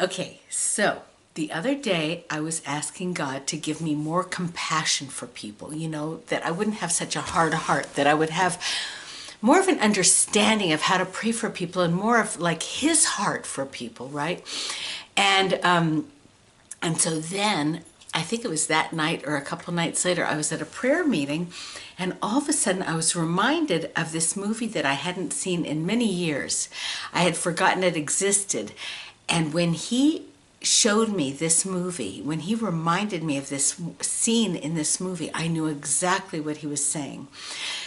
Okay, so the other day I was asking God to give me more compassion for people, that I wouldn't have such a hard heart, that I would have more of an understanding of how to pray for people and more of like his heart for people, right? And and so then I think it was that night or a couple nights later, I was at a prayer meeting, and all of a sudden I was reminded of this movie that I hadn't seen in many years. I had forgotten it existed. And when he showed me this movie, when he reminded me of this scene in this movie, I knew exactly what he was saying.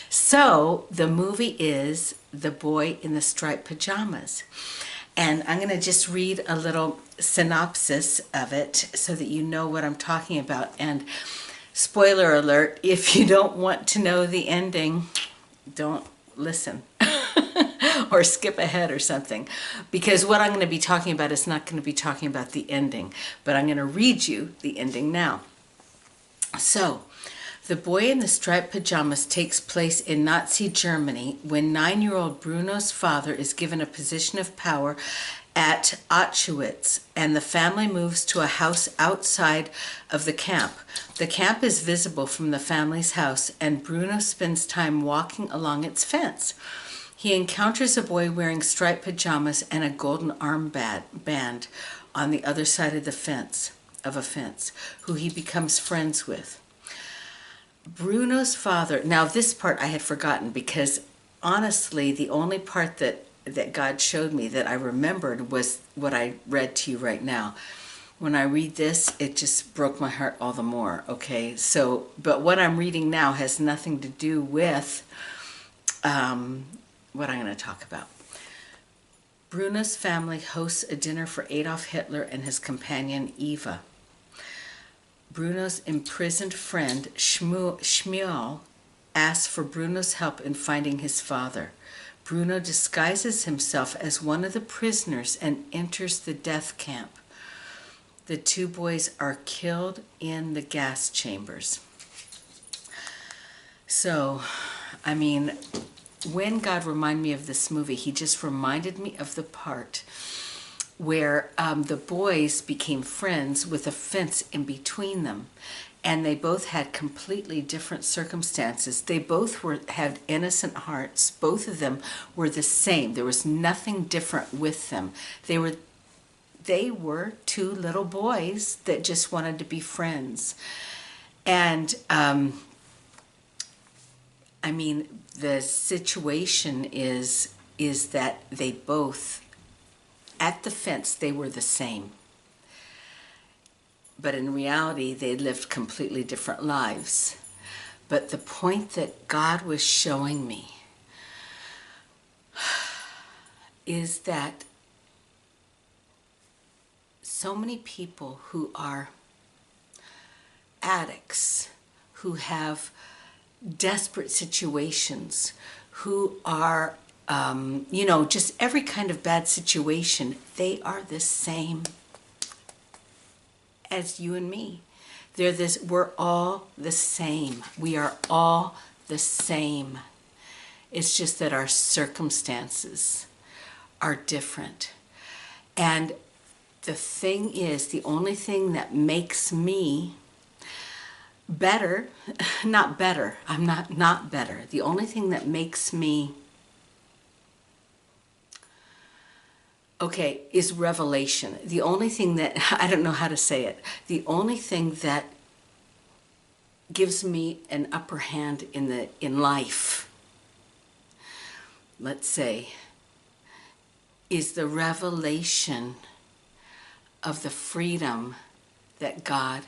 So the movie is The Boy in the Striped Pajamas. And I'm going to just read a little synopsis of it so that you know what I'm talking about. And spoiler alert, if you don't want to know the ending, don't listen or skip ahead or something. Because what I'm going to be talking about is not going to be talking about the ending. But I'm going to read you the ending now. So, The Boy in the Striped Pajamas takes place in Nazi Germany when 9-year-old Bruno's father is given a position of power at Auschwitz, and the family moves to a house outside of the camp. The camp is visible from the family's house, and Bruno spends time walking along its fence. He encounters a boy wearing striped pajamas and a golden armband on the other side of a fence, who he becomes friends with. Bruno's father, now this part I had forgotten because honestly the only part that God showed me that I remembered was what I read to you right now. When I read this, it just broke my heart all the more, okay? So, but what I'm reading now has nothing to do with what I'm going to talk about. Bruno's family hosts a dinner for Adolf Hitler and his companion Eva. Bruno's imprisoned friend Shmuel asks for Bruno's help in finding his father. Bruno disguises himself as one of the prisoners and enters the death camp. The two boys are killed in the gas chambers. So, I mean, when God reminded me of this movie, he just reminded me of the part where the boys became friends with a fence in between them. And they both had completely different circumstances. They both had innocent hearts. Both of them were the same. There was nothing different with them. They were two little boys that just wanted to be friends. And I mean, the situation is that they both, at the fence, they were the same. But in reality, they lived completely different lives. But the point that God was showing me is that so many people who are addicts, who have desperate situations, who are, just every kind of bad situation, they are the same as you and me. We're all the same. We are all the same. It's just that our circumstances are different. And the thing is, the only thing that makes me better, not better, I'm not better. The only thing that makes me is revelation. The only thing that, I don't know how to say it, the only thing that gives me an upper hand in life, let's say, is the revelation of the freedom that God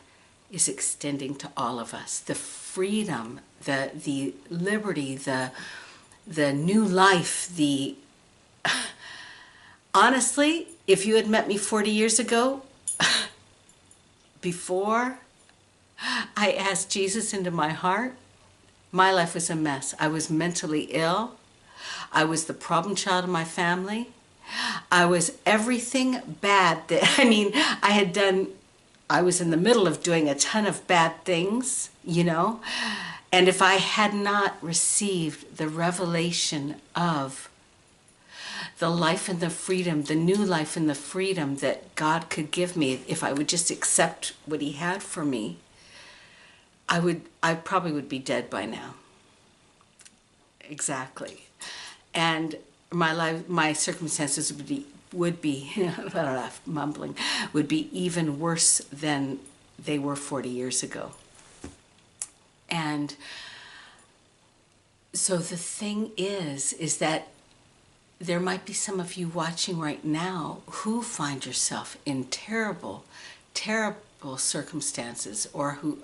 is extending to all of us. The freedom, the liberty, the new life, honestly, if you had met me 40 years ago, before I asked Jesus into my heart, my life was a mess. I was mentally ill. I was the problem child of my family. I was everything bad I was in the middle of doing a ton of bad things, and if I had not received the revelation of the life and the freedom, the new life and the freedom that God could give me if I would just accept what he had for me, I probably would be dead by now. Exactly. And my circumstances would be mumbling, would be even worse than they were 40 years ago. And so the thing is that there might be some of you watching right now who find yourself in terrible, terrible circumstances, or who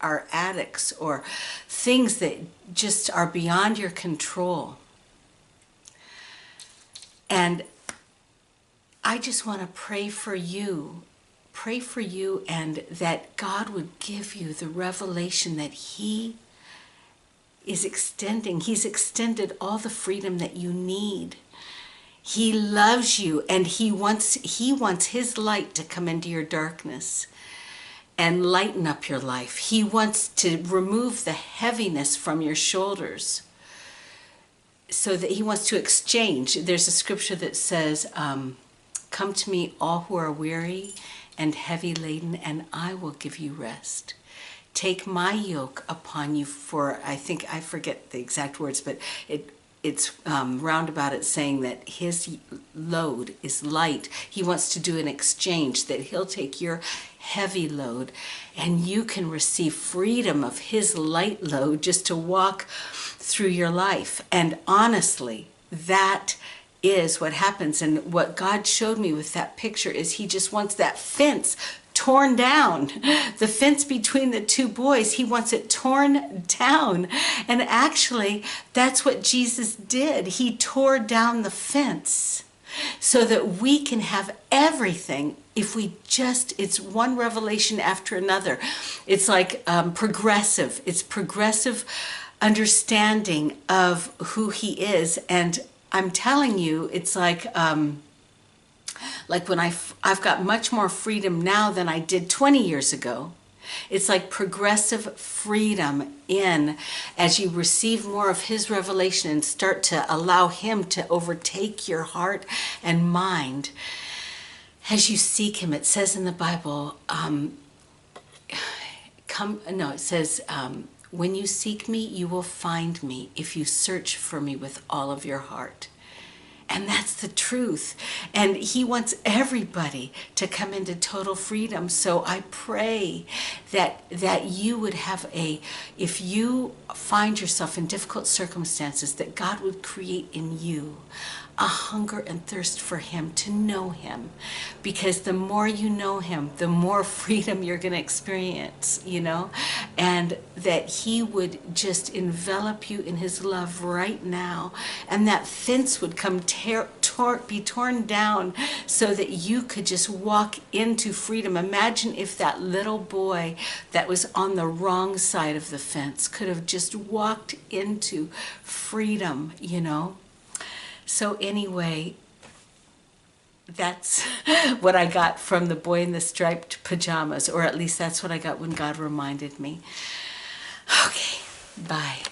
are addicts, or things that just are beyond your control. And I just want to pray for you, and that God would give you the revelation that he is extending. He's extended all the freedom that you need. He loves you, and he wants his light to come into your darkness and lighten up your life. He wants to remove the heaviness from your shoulders, so that he wants to exchange. There's a scripture that says, come to me all who are weary and heavy laden, and I will give you rest. Take my yoke upon you, for I forget the exact words, but it's roundabout it saying that his load is light. He wants to do an exchange, that he'll take your heavy load and you can receive freedom of his light load just to walk through your life. And honestly, that is what happens. And what God showed me with that picture is he just wants that fence torn down. The fence between the two boys, he wants it torn down. And actually, that's what Jesus did. He tore down the fence so that we can have everything if we just, it's one revelation after another. It's like progressive. It's progressive understanding of who he is. And I'm telling you, it's like when I've got much more freedom now than I did 20 years ago. It's like progressive freedom as you receive more of his revelation and start to allow him to overtake your heart and mind. As you seek him, it says in the Bible, it says, when you seek me, you will find me if you search for me with all of your heart. And that's the truth. And he wants everybody to come into total freedom. So I pray that you would have if you find yourself in difficult circumstances, that God would create in you a hunger and thirst for him, to know him. Because the more you know him, the more freedom you're going to experience, and that he would just envelop you in his love right now, and that fence would come be torn down so that you could just walk into freedom. Imagine if that little boy that was on the wrong side of the fence could have just walked into freedom, So anyway, that's what I got from the boy in the striped pajamas, or at least that's what I got when God reminded me. Okay, bye.